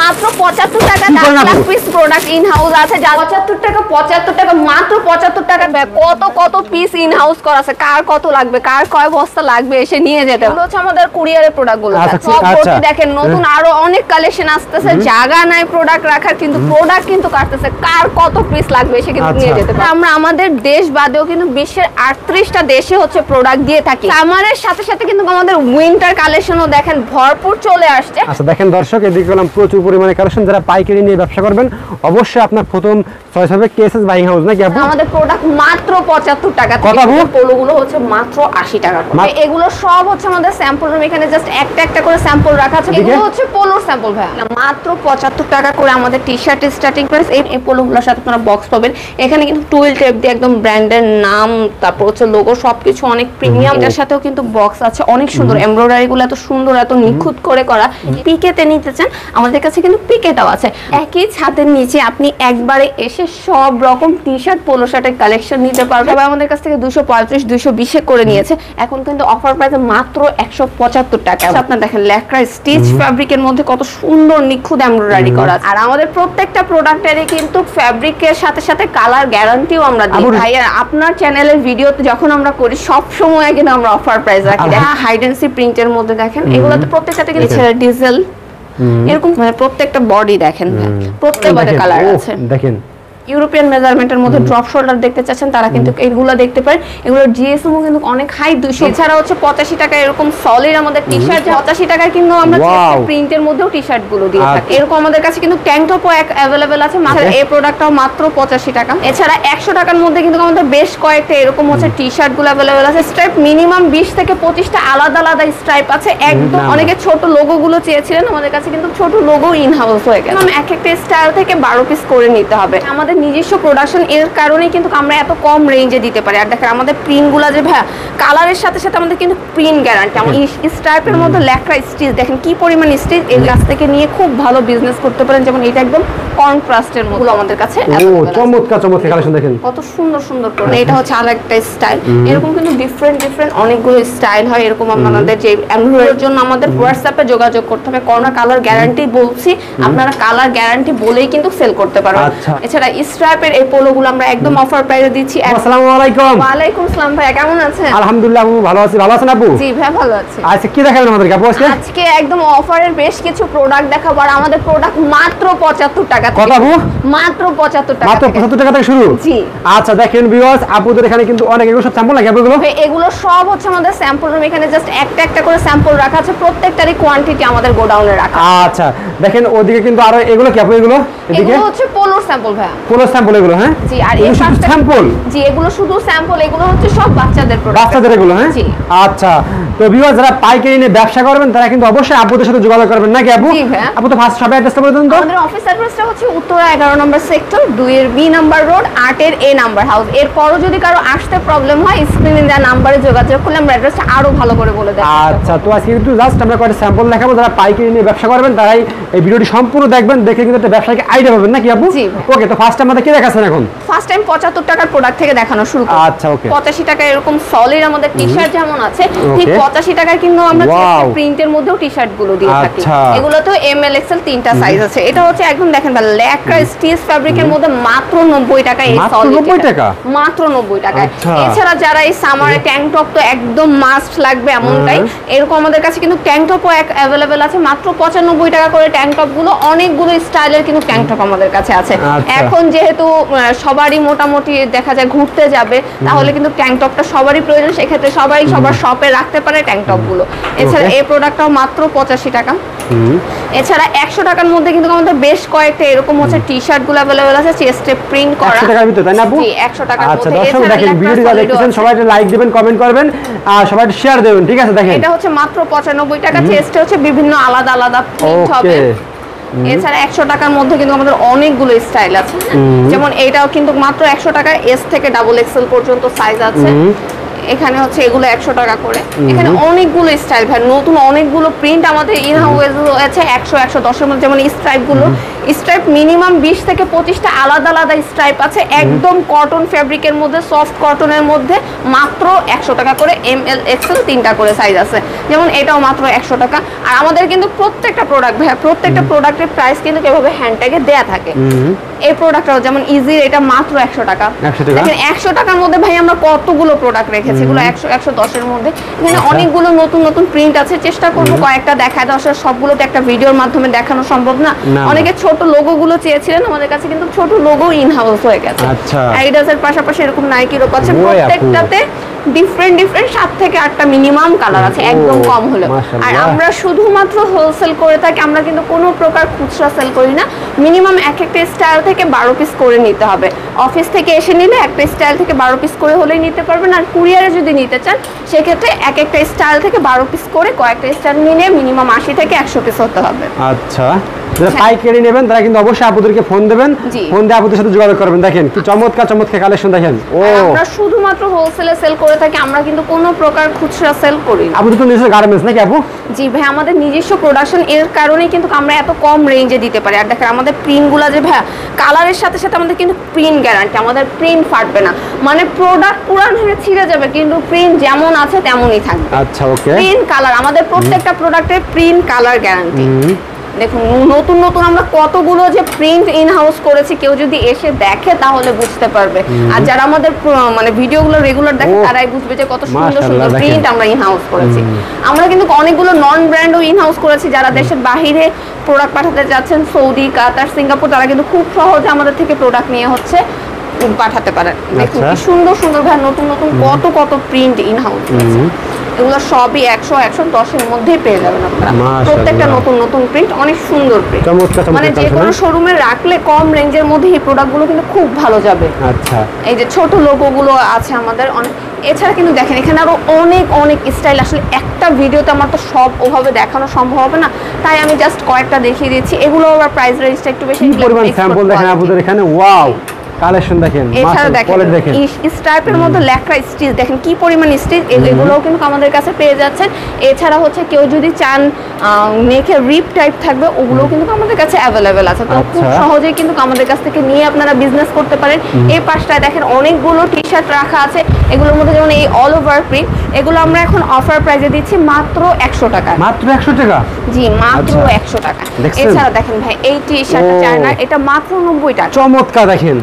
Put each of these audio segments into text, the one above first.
মাত্র 75 টাকা 10 lakh piece product in house আছে। 75 টাকা মাত্র 75 টাকা। কত কত পিস ইন হাউস করা আছে, কার কত লাগবে, কার কয় বস্তা লাগবে এসে নিয়ে যেতে। এগুলো হচ্ছে আমাদের কুরিয়ারের প্রোডাক্টগুলো। সব ভর্তি দেখেন, নতুন আরো অনেক কালেকশন আসতেছে। জায়গা নাই প্রোডাক্ট রাখার, কিন্তু প্রোডাক্ট কিন্তু কাটতেছে। কার কত পিস লাগবে এসে কিন্তু নিয়ে যেতে পারে। আমরা আমাদের দেশ বাদেও কিন্তু বিশ্বের 38টা দেশে হচ্ছে প্রোডাক্ট দিয়ে থাকি। সামারের সাথে সাথে কিন্তু আমাদের উইন্টার কালেকশনও দেখেন ভরপুর চলে আসছে। আচ্ছা দেখেন দর্শক, এদিকে গেলাম প্রচুর পরিমাণে কালেকশন। যারা পাইকারি নিয়ে ব্যবসা করবেন অবশ্যই আপনার প্রথম চয়েস হবে কেএসএস বাইং হাউস, নাকি আপু? আমাদের প্রোডাক্ট মাত্র 75 টাকা থেকে। পোলোগুলো হচ্ছে মাত্র 80 টাকা করে। এগুলো সব হচ্ছে আমাদের স্যাম্পল রুম, এখানে জাস্ট একটা একটা করে স্যাম্পল রাখা আছে। এগুলো হচ্ছে পোলোর স্যাম্পল ভাই। মাত্র 75 টাকা করে আমাদের টি-শার্ট স্টার্টিং প্রাইস। এই পোলোগুলোর সাথে আপনারা বক্স পাবেন। এখানে কিন্তু টুইল টেপ দিয়ে একদম ব্র্যান্ডের নাম, তারপর হচ্ছে লোগো, সবকিছু অনেক প্রিমিয়াম। এটার সাথেও কিন্তু বক্স আছে, অনেক সুন্দর এমব্রয়ডারি গুলো এত সুন্দর, এত নিখুঁত করে করা। পিকেতে নিতে চান আমাদের কাছে কিন্তু পিকেটাও আছে। একই ছাদের নিচে আপনি একবারে এসে সব রকম টি-শার্ট পোলো শার্টের কালেকশন নিতে পারবেন। সবাই আমাদের কাছ থেকে 235 220 করে নিয়েছে, এখন কিন্তু অফার প্রাইসে মাত্র 175 টাকা। আপনারা দেখেন ল্যাক্রা স্টিচ ফ্যাব্রিকের মধ্যে কত সুন্দর নিখুঁত এমব্রয়ডারি করা। আর আমাদের প্রত্যেকটা প্রোডাক্টেরই কিন্তু ফ্যাব্রিকের সাথে সাথে কালার গ্যারান্টিও আমরা দিই। ভাইয়া আপনার চ্যানেলের ভিডিওতে যখন আমরা করি সব সময় কিন্তু আমরা অফার প্রাইস রাখি। হাইডেন্সি প্রিন্টের মধ্যে দেখেন, এগুলোতে প্রত্যেকটাতে কিন্তু ডিজেল এরকম, মানে প্রত্যেকটা বডি দেখেন, প্রত্যেকটা কালার আছে। দেখেন ইউরোপিয়ান মেজারমেন্টের মধ্যে ড্রপ শোল্ডার দেখতে চাচ্ছেন তারা কিন্তু এইগুলো দেখতে পারেন। এগুলো জিএসএম কিন্তু অনেক হাই 200। এছাড়া হচ্ছে 85 টাকা এরকম সলিড আমাদের টি-শার্ট। 85 টাকায় কিন্তু আমরা প্রিন্টের মধ্যেও টি-শার্ট গুলো দিয়ে থাকি। এরকম আমাদের কাছে কিন্তু ট্যাঙ্ক টপও अवेलेबल আছে। মাত্র এই প্রোডাক্টটাও মাত্র 85 টাকা। এছাড়া 100 টাকার মধ্যে কিন্তু আমাদের বেশ কয়েকটা এরকম হচ্ছে টি-শার্ট গুলো अवेलेबल আছে। স্ট্রাইপ মিনিমাম 20 থেকে 25টা আলাদা আলাদা স্ট্রাইপ আছে। একদম অনেকে ছোট লোগো গুলো চেয়েছিলেন, আমাদের কাছে কিন্তু ছোট লোগো ইন হাউস হয়ে গেছে। এক একটা স্টাইল থেকে 12 পিস করে নিতে হবে। আমাদের নিজস্ব প্রোডাকশন, এর কারণে কিন্তু আমরা এত কম রেঞ্জে দিতে পারি। আর দেখেন আমাদের প্রিন্টগুলো যে ভাই কালারের সাথে সাথে আমাদের কিন্তু প্রিন্ট গ্যারান্টি। আমরা স্ট্রাইপের মধ্যে ল্যাক্রা স্টিচ দেখেন কি পরিমাণ স্টিচ, এই কাছ থেকে নিয়ে খুব ভালো বিজনেস করতে পারেন। যেমন এটা একদম কন্ট্রাস্টের মধ্যে আমাদের কাছে চমৎকার চমৎকার কালেকশন দেখেন কত সুন্দর সুন্দর করে। এটা হচ্ছে আরেকটা স্টাইল। এরকম কিন্তু ডিফারেন্ট অনেকগুলো স্টাইল হয়। এরকম আমাদের যে এমব্রয়ডারির জন্য আমাদের হোয়াটসঅ্যাপে যোগাযোগ করতে হবে। করোনা কালার গ্যারান্টি বলছি, আপনারা কালার গ্যারান্টি বলেই কিন্তু সেল করতে পারবেন। এছাড়া স্ট্রাইপের এই পোলোগুলো আমরা একদম অফার প্রাইসে দিচ্ছি। আসসালামু আলাইকুম। ওয়া আলাইকুম আসসালাম ভাই, কেমন আছেন? আলহামদুলিল্লাহ আপু ভালো আছি। ভালো আছেন আপু? জি ভাই ভালো আছি। আচ্ছা কি দেখাবেন আমাদেরকে আপু আজকে? আজকে একদম অফারের বেশ কিছু প্রোডাক্ট দেখাবো। আর আমাদের প্রোডাক্ট মাত্র 75 টাকা থেকে। কত আপু? মাত্র 75 টাকা। মাত্র 75 টাকা থেকে শুরু? জি। আচ্ছা দেখেন ভিউয়ার্স, আপুদের এখানে কিন্তু অনেক এগুলো সব স্যাম্পল লাগে। এগুলো এগুলো সব হচ্ছে আমাদের স্যাম্পল রুম, এখানে জাস্ট একটা একটা করে স্যাম্পল রাখা আছে। প্রত্যেকটারই কোয়ান্টিটি আমাদের গোডাউনে রাখা। আচ্ছা দেখেন ওদিকে কিন্তু আরো এগুলো কি আপু? এগুলো এগুলো হচ্ছে পোলোর স্যাম্পল ভাই। পোলোর স্যাম্পল এগুলো? হ্যাঁ জি। আর এই স্যাম্পল? জি এগুলো শুধু স্যাম্পল। এগুলো হচ্ছে সব বাচ্চাদের প্রোডাক্ট। বাচ্চাদের এগুলো? হ্যাঁ জি। আচ্ছা তো ভিউয়ার্স যারা পাইকারি নিয়ে ব্যবসা করবেন তারা কিন্তু অবশ্যই আপুদের সাথে যোগাযোগ করবেন, নাকি আপু? জি ভাই। আপু তো ফার্স্ট শপে অ্যাড্রেসটা বলে দেন তো। আমাদের অফিস অ্যাড্রেসটা হচ্ছে উত্তরা 11 নম্বর সেক্টর 2 এর বি নাম্বার রোড 8 এর এ নাম্বার হাউস। এরপরও যদি কারো আসতে প্রবলেম হয় স্ক্রিনে দেওয়া নম্বরে যোগাযোগ করলে আমরা অ্যাড্রেসটা আরো ভালো করে বলে দেব। আচ্ছা তো আজকে কিন্তু জাস্ট আমরা কয়েকটা স্যাম্পল দেখাবো। যারা পাইকারি নিয়ে ব্যবসা করবেন তারাই এই ভিডিওটি সম্পূর্ণ দেখবেন, দেখে কিন্তু একটা ব্যবসায়িক আইডিয়া পাবেন, নাকি আপু? জি। ওকে তো ফার্স্ট আমাদের কি দেখাচ্ছেন এখন? ফার্স্ট টাইম 75 টাকার প্রোডাক্ট থেকে দেখানো শুরু করব। আচ্ছা ওকে। 85 টাকা এরকম সলিড আমাদের টি-শার্ট যেমন আছে ঠিক 85 টাকায় কিন্তু আমরা প্রিন্টের মধ্যেও টি-শার্ট গুলো দিয়ে থাকি। এগুলো তো এম এল এক্সেল তিনটা সাইজ আছে। এটা হচ্ছে একদম দেখেন ভাই ল্যাক্রা স্টিচ ফ্যাব্রিকের মধ্যে মাত্র 90 টাকা এই সলিড। মাত্র 90 টাকা। এছাড়া যারা এই সামারে ট্যাঙ্ক টপ তো একদম মাস্ট লাগবে এমনটাই, এরকম আমাদের কাছে কিন্তু ট্যাঙ্ক টপও अवेलेबल আছে। মাত্র 95 টাকা করে ট্যাঙ্ক টপ গুলো। অনেকগুলো স্টাইলের কিন্তু ট্যাঙ্ক টপ আমাদের কাছে আছে। এখন যেহেতু সবারই মোটামুটি দেখা যায় ঘুরতে যাবে, তাহলে কিন্তু ট্যাঙ্ক টপটা সবারই প্রয়োজন। সেক্ষেত্রে সবাই সবার শপে রাখতে পারে ট্যাঙ্ক টপ গুলো। এছাড়া এই প্রোডাক্টটাও মাত্র 85 টাকা। এছাড়া 100 টাকার মধ্যে কিন্তু আমাদের বেশ কয়েকটা এরকম হচ্ছে টি-শার্ট গুলো अवेलेबल আছে চেস্টে প্রিন্ট করা। 100 টাকার ভিতর তাই না আপু? জি 100 টাকার মধ্যে। আচ্ছা দর্শক দেখেন ভিডিওটি যারা দেখতেছেন সবাই লাইক দিবেন, কমেন্ট করবেন আর সবাই শেয়ার দেবেন, ঠিক আছে? দেখেন এটা হচ্ছে মাত্র 95 টাকা। চেস্টে হচ্ছে বিভিন্ন আলাদা আলাদা প্রিন্ট হবে। এছাড়া 100 টাকার মধ্যে কিন্তু আমাদের অনেকগুলো স্টাইল আছে। যেমন এইটাও কিন্তু মাত্র 100 টাকা, এস থেকে ডাবল এক্সেল পর্যন্ত সাইজ আছে। এখানে হচ্ছে এগুলো 100 টাকা করে। এখানে অনেকগুলো স্টাইল ভাই, নতুন অনেকগুলো প্রিন্ট আমাদের ইন হাউস আছে 100 110 এর মধ্যে। যেমন স্ট্রাইপ গুলো, স্ট্রাইপ মিনিমাম 20 থেকে 25টা আলাদা আলাদা স্ট্রাইপ আছে, একদম কটন ফেব্রিকের মধ্যে, সফট কটনের মধ্যে, মাত্র 100 টাকা করে। ML XL 3টা করে সাইজ আছে, যেমন এটাও মাত্র 100 টাকা। আর আমাদের কিন্তু প্রত্যেকটা প্রোডাক্ট ভাই, প্রত্যেকটা প্রোডাক্টের প্রাইস কিন্তু এভাবে হ্যান্ডট্যাগে দেয়া থাকে। এই প্রোডাক্টটাও যেমন ইজি, এটা মাত্র 100 টাকা। দেখেন 100 টাকার মধ্যে ভাই আমরা কতগুলো প্রোডাক্ট রেখেছি, এগুলো 100 110 এর মধ্যে। এখানে অনেকগুলো নতুন নতুন প্রিন্ট আছে, চেষ্টা করব কয়েকটা দেখায় দেওয়ার। সবগুলো তো একটা ভিডিওর মাধ্যমে দেখানো সম্ভব না। অনেকে ছোট লোগো গুলো চেয়েছিলেন, আমাদের কাছে কিন্তু ছোট লোগো ইন হাউস হয়ে গেছে। অ্যাডিডাসের পাশাপাশি এরকম নাইকিরও আছে, প্রত্যেকটাতে ডিফারেন্ট 7 থেকে 8টা মিনিমাম কালার আছে, একদম কম হলো। আর আমরা শুধুমাত্র হোলসেল করে থাকি, আমরা কিন্তু কোনো প্রকার খুচরা সেল করি না। মিনিমাম এক একটা স্টাইল থেকে 12 পিস করে নিতে হবে। অফিস থেকে এসে নিলে একটা স্টাইল থেকে 12 পিস করে হলেই নিতে পারবেন। আর কুরিয়ারে যদি নিতে চান সেক্ষেত্রে এক একটা স্টাইল থেকে 12 পিস করে কয়েকটা স্টাইল নিলে মিনিমাম 80 থেকে 100 পিস হতে হবে। আচ্ছা, যারা পাইকারি নেবেন তারা কিন্তু অবশ্যই আপুদেরকে ফোন দেবেন, ফোন দিয়ে আপুদের সাথে যোগাযোগ করবেন। দেখেন কি চমৎকার চমৎকার কালেকশন দেখেন। আমরা শুধুমাত্র হোলসেলে সেল করে থাকি, আমরা কিন্তু কোনো প্রকার খুচরা সেল করি না। আপুদের তো নিজস্ব গার্মেন্টস নাকি আপু? জি ভাই, আমাদের নিজস্ব প্রোডাকশন, এর কারণেই কিন্তু আমরা এত কম রেঞ্জে দিতে পারি। আর দেখেন আমাদের প্রিন্টগুলো যে ভাই, কালারের সাথে সাথে আমাদের কিন্তু প্রিন্ট গ্যারান্টি, আমাদের প্রিন্ট ফাটবে না। মানে প্রোডাক্ট পুরান হয়ে ছিঁড়ে যাবে কিন্তু প্রিন্ট যেমন আছে তেমনই থাকবে। আচ্ছা, ওকে। প্রিন্ট কালার, আমাদের প্রত্যেকটা প্রোডাক্টের প্রিন্ট কালার গ্যারান্টি। দেখুন নতুন নতুন আমরা কতগুলো যে প্রিন্ট ইন হাউস করেছি, কেউ যদি এসে দেখে তাহলে বুঝতে পারবে। আর যারা আমাদের মানে ভিডিওগুলো রেগুলার দেখে তারাই বুঝবে যে কত সুন্দর সুন্দর প্রিন্ট আমরা ইন হাউস করেছি। আমরা কিন্তু অনেকগুলো নন ব্র্যান্ডও ইন হাউস করেছি। যারা দেশের বাইরে প্রোডাক্ট পাঠাতে যাচ্ছেন, সৌদি, কাতার, সিঙ্গাপুর, তারা কিন্তু খুব সহজে আমাদের থেকে প্রোডাক্ট নিয়ে হচ্ছে পাঠাতে পারেন। দেখুন কি সুন্দর সুন্দর ভাই, নতুন নতুন কত প্রিন্ট ইন হাউস করেছি। এগুলো সবই 100 110 এর মধ্যেই পেয়ে যাবেন আপনারা। প্রত্যেকটা নতুন নতুন প্রিন্ট, অনেক সুন্দর প্রিন্ট। মানে যে কোনো শোরুমে রাখলে কম রেঞ্জের মধ্যে এই প্রোডাক্টগুলো কিন্তু খুব ভালো যাবে। আচ্ছা, এই যে ছোট লোগোগুলো আছে আমাদের অনেক। এছাড়া কিন্তু দেখেন এখানে আরো অনেক স্টাইল, আসলে একটা ভিডিওতে আমার তো সব ওভাবে দেখানো সম্ভব হবে না, তাই আমি জাস্ট কয়েকটা দেখিয়ে দিচ্ছি। এগুলো আবার প্রাইস রেঞ্জটা একটু বেশি। পরিমাণ স্যাম্পল দেখেন আপনাদের এখানে। ওয়াও, কালেকশন দেখেন। এছাড়া দেখেন স্ট্রাইপের মধ্যে লেখা স্টিচ, দেখেন কি পরিমাণ স্টিচ, এগুলোও কিন্তু আমাদের কাছে পেয়ে যাচ্ছেন। এছাড়া হচ্ছে কেউ যদি চান নেকে রিপ টাইপ থাকবে, ওগুলোও কিন্তু আমাদের কাছে অ্যাভেলেবেল আছে। তো খুব সহজেই কিন্তু আমাদের কাছ থেকে নিয়ে আপনারা বিজনেস করতে পারেন। এই পাশটায় দেখেন অনেকগুলো টি শার্ট রাখা আছে, এগুলোর মধ্যে যেমন এই অল ওভার প্রিন্ট, এগুলো আমরা এখন অফার প্রাইসে দিচ্ছি মাত্র 100 টাকা। মাত্র 100 টাকা? জি, মাত্র 100 টাকা। এছাড়া দেখেন ভাই এই টি শার্টটা চায়না, এটা মাত্র 90 টাকা। চমৎকার দেখেন।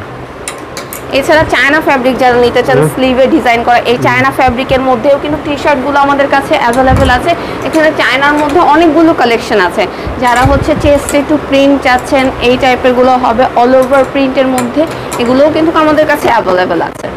এছাড়া চায়না ফ্যাব্রিক যারা নিতে চান, স্লিভে ডিজাইন করা, এই চায়না ফ্যাব্রিকের মধ্যেও কিন্তু টি শার্টগুলো আমাদের কাছে অ্যাভেলেবেল আছে। এখানে চায়নার মধ্যে অনেকগুলো কালেকশন আছে। যারা হচ্ছে চেস্টে একটু প্রিন্ট চাচ্ছেন, এই টাইপের গুলো হবে অল ওভার প্রিন্টের মধ্যে, এগুলোও কিন্তু আমাদের কাছে অ্যাভেলেবেল আছে।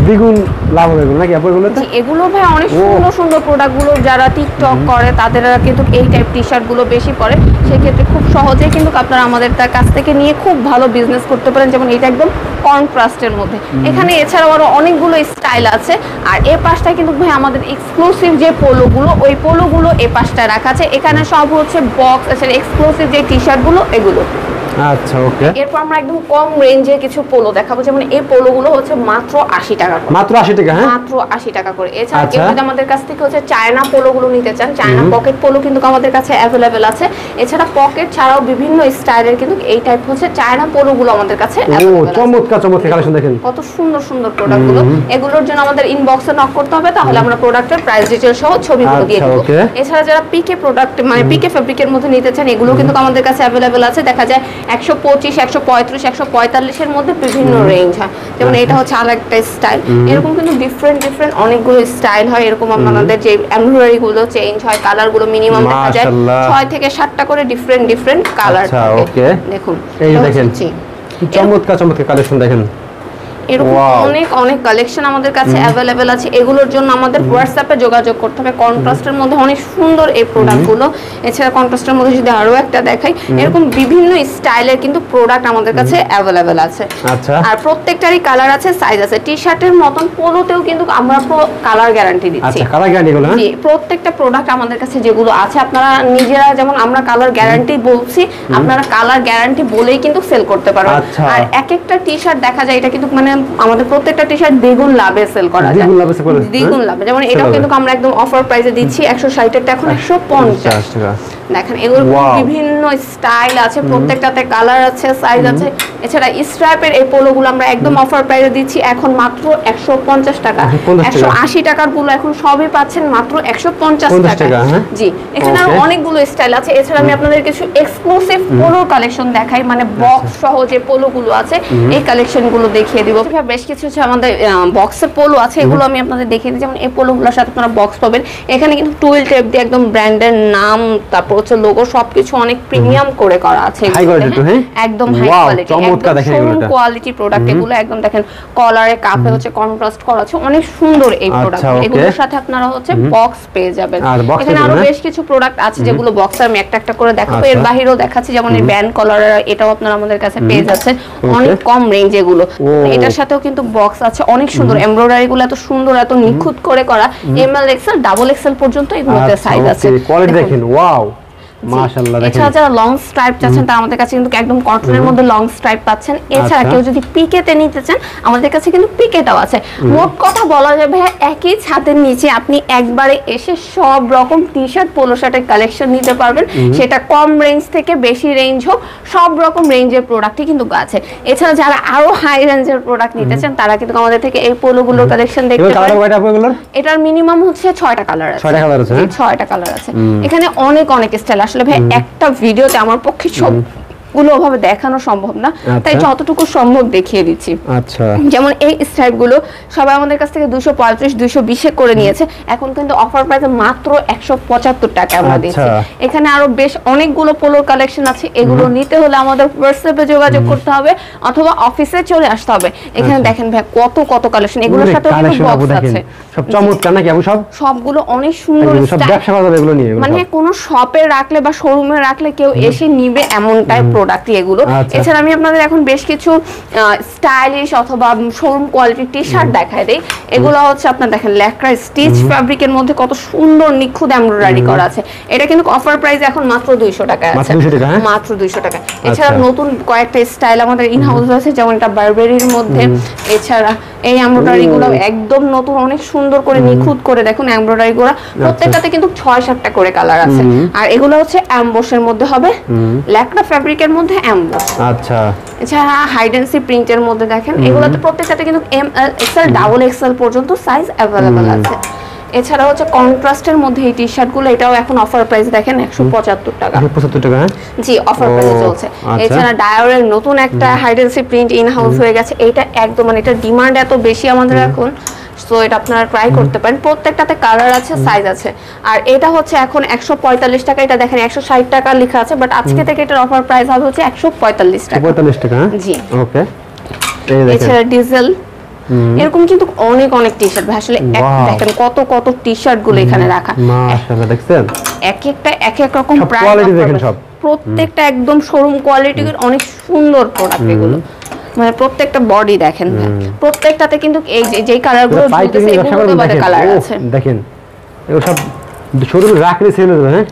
দ্বিগুণ লাভ হবে নাকি আপনাগুলোতে? এগুলো ভাই অনেক সুন্দর সুন্দর প্রোডাক্টগুলো যারা টিকটক করে তাদের কিন্তু এই টাইপ টি শার্টগুলো বেশি পরে। সেক্ষেত্রে খুব সহজেই কিন্তু আপনারা আমাদের তার কাছ থেকে নিয়ে খুব ভালো বিজনেস করতে পারেন। যেমন এটা একদম কন্ট্রাস্টের মধ্যে, এখানে এছাড়াও আরো অনেকগুলো স্টাইল আছে। আর এই পাশটায় কিন্তু ভাই আমাদের এক্সক্লুসিভ যে পোলোগুলো, ওই পোলোগুলো এই পাশটায় রাখা আছে। এখানে সব হচ্ছে বক্স আছে, এক্সক্লুসিভ যে টি শার্টগুলো এগুলো। আচ্ছা, ওকে। এরপর আমরা একদম কম রেঞ্জে কিছু পোলো দেখাবো। যেমন এই পোলোগুলো হচ্ছে মাত্র 80 টাকা করে। মাত্র 80 টাকা? হ্যাঁ, মাত্র 80 টাকা করে। এছাড়া কেউ যদি আমাদের কাছ থেকে হচ্ছে চায়না পোলোগুলো নিতে চান, চায়না পকেট পোলো কিন্তু আমাদের কাছে অ্যাভেলেবেল আছে। এছাড়া পকেট ছাড়াও বিভিন্ন স্টাইলের কিন্তু এই টাইপ হচ্ছে চায়না পোলোগুলো আমাদের কাছে অ্যাভেলেবেল আছে। চমৎকার চমৎকার কালেকশন দেখেন, কত সুন্দর সুন্দর প্রোডাক্টগুলো। এগুলোর জন্য আমাদের ইনবক্সে নক করতে হবে, তাহলে আমরা প্রোডাক্টের প্রাইস ডিটেইল সহ ছবিগুলো দিয়ে দেব। এছাড়া যারা পিকে প্রোডাক্ট মানে পিকে ফেব্রিকের মধ্যে নিতে চান, এগুলো কিন্তু আমাদের কাছে অ্যাভেলেবেল আছে। দেখা যায় 125 135 145 এর মধ্যে বিভিন্ন রেঞ্জ হয়। যেমন এটা হচ্ছে আরেকটা স্টাইল, এরকম কিন্তু ডিফারেন্ট অনেকগুলো স্টাইল হয়। এরকম আমাদের যে এমব্রয়ডারি গুলো চেঞ্জ হয়, কালার গুলো মিনিমাম দেখা যায় 6 থেকে 7টা করে ডিফারেন্ট কালার থাকে। দেখুন এই দেখেন চমৎকার চমৎকার কালেকশন দেখেন। এরকম অনেক কালেকশন আমাদের কাছে অ্যাভেলেবেল আছে। এগুলোর জন্য আমাদের হোয়াটসঅ্যাপে যোগাযোগ করতে হবে। কন্ট্রাস্টের মধ্যে অনেক সুন্দর এই প্রোডাক্টগুলো। এছাড়া কন্ট্রাস্টের মধ্যে যদি আরো একটা দেখাই, এরকম বিভিন্ন স্টাইলের কিন্তু প্রোডাক্ট আমাদের কাছে অ্যাভেলেবেল আছে। আচ্ছা, আর প্রত্যেকটারই কালার আছে, সাইজ আছে। টি শার্টের মতন পোলোতেও কিন্তু আমরা কালার গ্যারান্টি দিচ্ছি। আচ্ছা, কালার গ্যারান্টি গুলো? জি, প্রত্যেকটা প্রোডাক্ট আমাদের কাছে যেগুলো আছে আপনারা নিজেরা, যেমন আমরা কালার গ্যারান্টি বলছি, আপনারা কালার গ্যারান্টি বলেই কিন্তু সেল করতে পারবেন। আর এক একটা টি শার্ট দেখা যায় এটা কিন্তু মানে আমাদের প্রত্যেকটা টি-শার্ট দ্বিগুণ লাভে সেল করা যায়, দ্বিগুণ লাভে। যেমন এটাও কিন্তু আমরা একদম অফার প্রাইসে দিচ্ছি 160 এর এখন 150 টাকা। দেখেন এগুলো বিভিন্ন স্টাইল আছে, প্রত্যেকটাতে কালার আছে, সাইজ আছে। এছাড়া স্ট্রাইপের এই পোলোগুলো আমরা একদম অফার প্রাইসে দিচ্ছি এখন মাত্র 150 টাকা। 180 টাকার গুলো এখন সবই পাচ্ছেন মাত্র 150 টাকা। জি, এখানে আরো অনেকগুলো স্টাইল আছে। এছাড়া আমি আপনাদের কিছু এক্সক্লুসিভ পোলো কালেকশন দেখাই, মানে বক্স সহ যে পোলো গুলো আছে এই কালেকশন গুলো দেখিয়ে দিব। বেশ কিছু হচ্ছে আমাদের বক্সের পোলো আছে, এগুলো আমি আপনাদের দেখিয়ে দিই। যেমন এই পোলো গুলোর সাথে আপনারা বক্স পাবেন, এখানে কিন্তু টুইল টেপ দিয়ে একদম ব্র্যান্ডের নাম, তারপর হচ্ছে লোগো, সবকিছু অনেক প্রিমিয়াম করে করা আছে, একদম high quality, showroom quality product এগুলো। একদম দেখেন কলারে কাপে হচ্ছে কন্ট্রাস্ট করা আছে, অনেক সুন্দর এই প্রোডাক্ট। এগুলোর সাথে আপনারা হচ্ছে বক্স পেয়ে যাবেন। এখানে আরো বেশ কিছু প্রোডাক্ট আছে যেগুলো বক্স আমি একটা একটা করে দেখাবো, এর বাহিরেও দেখাচ্ছি। যেমন এই ব্যান্ড কলারের, এটাও আপনারা আমাদের কাছে পেয়ে যাচ্ছেন অনেক কম রেঞ্জ এগুলো। এটার সাথেও কিন্তু বক্স আছে, অনেক সুন্দর এমব্রয়ডারি গুলো, এত সুন্দর এত নিখুঁত করে করা। এমএল এক্সেল ডাবল এক্সেল পর্যন্ত এগুলোতে সাইজ আছে। কোয়ালিটি দেখেন, ওয়াও মাশাআল্লাহ। দেখেন এছাড়া যারা লং স্ট্রাইপ চাচ্ছেন তারা আমাদের কাছে কিন্তু একদম কটনের মধ্যে লং স্ট্রাইপ পাচ্ছেন। এছাড়া কেউ যদি পিকেতে নিতে চান আমাদের কাছে কিন্তু পিকেটাও আছে। মোট কথা বলা যাবে একই ছাদের নিচে আপনি একবারে এসে সব রকম টি-শার্ট পোলো শার্টের কালেকশন নিতে পারবেন, সেটা কম রেঞ্জ থেকে বেশি রেঞ্জ হোক, সব রকম রেঞ্জের প্রোডাক্টই কিন্তু আছে। এছাড়া যারা আরো হাই রেঞ্জের প্রোডাক্ট নিতে চান তারা কিন্তু আমাদের থেকে এই পোলোগুলোর কালেকশন দেখতে পারেন। এটার মিনিমাম হচ্ছে 6টা কালার আছে, 6টা কালার আছে। এখানে অনেক অনেক স্টাইল। আসলে ভাই একটা ভিডিওতে আমার পক্ষে সবগুলো ওভাবে দেখানো সম্ভব না, তাই যতটুকু সম্ভব দেখিয়ে দিচ্ছি। আচ্ছা, যেমন এই স্ট্রাইপ গুলো সবাই আমাদের কাছ থেকে 235 220 করে নিয়েছে, এখন কিন্তু অফার প্রাইসে মাত্র 175 টাকা আমরা দিচ্ছি। এখানে আরো বেশ অনেকগুলো পোলোর কালেকশন আছে, এগুলো নিতে হলে আমাদের হোয়াটসঅ্যাপে যোগাযোগ করতে হবে অথবা অফিসে চলে আসতে হবে। এখানে দেখেন ভাই কত কত কালেকশন, এগুলোর সাথে কিন্তু বক্স আছে। সব চমৎকার নাকি আপু? সবগুলো অনেক সুন্দর স্টাইল, ব্যবসা করা যাবে এগুলো নিয়ে, মানে কোনো শপে রাখলে বা শোরুমে রাখলে কেউ এসে নিবে এমনটাই প্রোডাক্ট এগুলো। এছাড়া আমি আপনাদের এখন বেশ কিছু স্টাইলিশ অথবা শোরুম কোয়ালিটি টি-শার্ট দেখাই দেই। এগুলো হচ্ছে আপনার দেখেন ল্যাক্রা স্টিচ ফ্যাব্রিকের মধ্যে কত সুন্দর নিখুঁত এমব্রয়ডারি করা আছে। এটা কিন্তু অফার প্রাইস এখন মাত্র 200 টাকা আছে, মাত্র 200 টাকা। এছাড়া নতুন কয়েকটা স্টাইল আমাদের ইন হাউস আছে, যেমন এটা বারবেরির মধ্যে। এছাড়া এই এমব্রয়ডারি গুলো একদম নতুন, অনেক সুন্দর করে নিখুঁত করে দেখুন এমব্রয়ডারি গুলো, প্রত্যেকটাতে কিন্তু 6-7টা করে কালার আছে। আর এগুলো হচ্ছে অ্যাম্বসের মধ্যে হবে, ল্যাক্রা ফ্যাব্রিকের মধ্যে অ্যাম্বস। আচ্ছা, এছাড়া হাইডেন্সি প্রিন্টের মধ্যে দেখেন এগুলোতে প্রত্যেকটাতে কিন্তু M L XL double XL পর্যন্ত সাইজ अवेलेबल আছে। এছাড়া হচ্ছে কন্ট্রাস্টের মধ্যে এই টি-শার্ট গুলো, এটাও এখন অফার প্রাইস দেখেন 175 টাকা। 175 টাকা, জি অফার প্রাইসে চলছে। এছাড়া ডায়োরের নতুন একটা হাইডেন্সি প্রিন্ট ইন হাউস হয়ে গেছে, এটা একদম মানে এটা ডিমান্ড এত বেশি আমাদের এখন, সো এটা আপনারা ট্রাই করতে পারেন। প্রত্যেকটাতে কালার আছে, সাইজ আছে। আর এটা হচ্ছে এখন 145 টাকা, এটা দেখেন 160 টাকা লেখা আছে, বাট আজকে থেকে এটার অফার প্রাইস হবে হচ্ছে 145 টাকা। 45 টাকা, জি ওকে। এছাড়া ডিজেল এরকম কিন্তু অনেক অনেক টি-শার্ট ভাই, আসলে দেখেন কত কত টি-শার্ট গুলো এখানে রাখা, মাশাআল্লাহ দেখছেন এক একটা এক এক রকম প্রাইস, কোয়ালিটি দেখেন সব, প্রত্যেকটা একদম শোরুম কোয়ালিটির অনেক সুন্দর প্রোডাক্ট এগুলো। মানে প্রত্যেকটা বডি দেখেন, প্রত্যেকটাতে কিন্তু এই যে কালারগুলো ঝুলতেছে এগুলোতে বাদে কালার আছে দেখেন, এগুলো সব শোরুমে রাখলে সেল হয়ে যাবে। হ্যাঁ,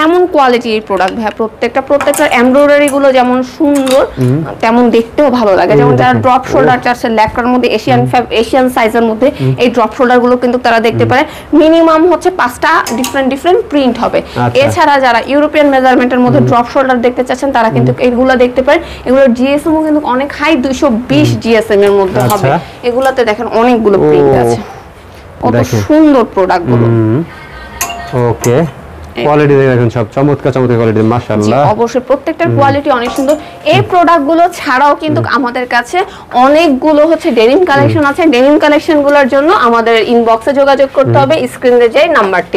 এমন কোয়ালিটির প্রোডাক্ট ভাই, প্রত্যেকটা এমব্রয়ডারি গুলো যেমন সুন্দর তেমন দেখতেও ভালো লাগে। যেমন যারা ড্রপ শোল্ডার চাচ্ছে ল্যাক্রার মধ্যে এশিয়ান সাইজের মধ্যে, এই ড্রপ শোল্ডার গুলো কিন্তু তারা দেখতে পারে। মিনিমাম হচ্ছে 5টা ডিফারেন্ট প্রিন্ট হবে। এছাড়া যারা ইউরোপিয়ান মেজারমেন্টের মধ্যে ড্রপ শোল্ডার দেখতে চাচ্ছেন তারা কিন্তু এগুলো দেখতে পারেন। এগুলোর জিএসএম ও কিন্তু অনেক হাই, 220 জিএসএম এর মধ্যে হবে। এগুলোতে দেখেন অনেকগুলো প্রিন্ট আছে, কত সুন্দর প্রোডাক্ট গুলো। ওকে, কোয়ালিটি দেখেন সব চমৎকার কোয়ালিটি, মাশাআল্লাহ। অবশ্যই প্রত্যেকটার কোয়ালিটি অনেক সুন্দর। এই প্রোডাক্টগুলো ছাড়াও কিন্তু আমাদের কাছে অনেকগুলো হচ্ছে ডেনিম কালেকশন আছে। ডেনিম কালেকশনগুলোর জন্য আমাদের ইনবক্সে যোগাযোগ করতে হবে, স্ক্রিনে যে নাম্বারটি